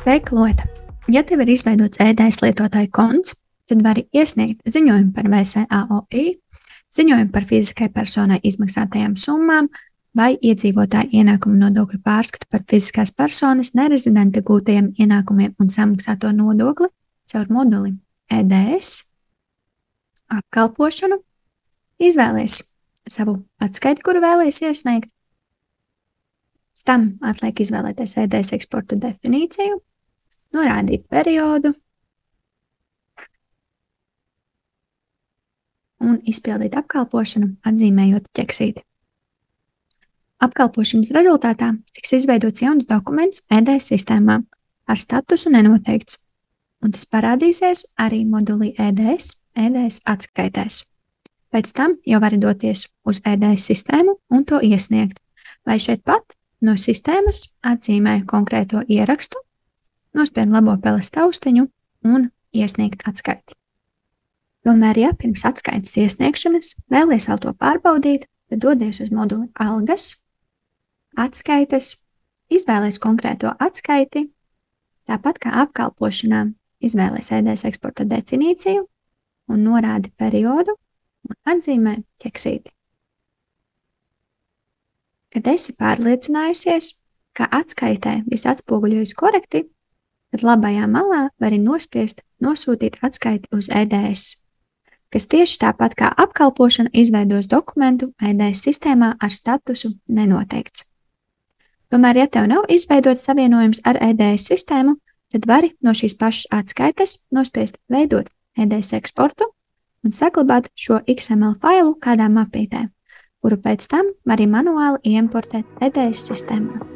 Sveika, Lota! Ja tev ir izveidots ēdējas lietotāja konts, tad vari iesniegt ziņojumu par VSAOI, ziņojumu par fiziskai personai izmaksātajām summām vai iedzīvotāju ienākumu nodokļu pārskatu par fiziskās personas nerezidenta gūtajiem ienākumiem un samaksāto nodokli caur moduli EDS, apkalpošanu, izvēlies savu atskaiti, kuru vēlies iesniegt. Pēc tam atliek izvēlēties ēdējas eksporta definīciju, norādīt periodu un izpildīt apkalpošanu, atzīmējot ķeksīti. Apkalpošanas rezultātā tiks izveidots jauns dokuments ēdējas sistēmā ar statusu nenoteikts, un tas parādīsies arī modulī ēdējas atskaitēs. Pēc tam jau vari doties uz ēdējas sistēmu un to iesniegt, vai šeit pat no sistēmas atzīmē konkrēto ierakstu, nospied labo peles taustiņu un iesniegt atskaiti. Tomēr, ja pirms atskaites iesniegšanas vēlies vēl to pārbaudīt, tad dodies uz moduli algas, atskaites, izvēlies konkrēto atskaiti, tāpat kā apkalpošanā izvēlies ēdējas eksporta definīciju un norādi periodu un atzīmē ķeksīti. Kad esi pārliecinājusies, ka atskaitē viss atspoguļojas korekti, tad labajā malā vari nospiest nosūtīt atskaiti uz ēdējas, kas tieši tāpat kā apkalpošana izveidos dokumentu ēdējas sistēmā ar statusu nenoteikts. Tomēr, ja tev nav izveidots savienojums ar ēdējas sistēmu, tad vari no šīs pašas atskaites nospiest veidot ēdējas eksportu un saglabāt šo XML failu kādā mapītē, kuru pēc tam vari manuāli ieimportēt ēdējas sistēmā.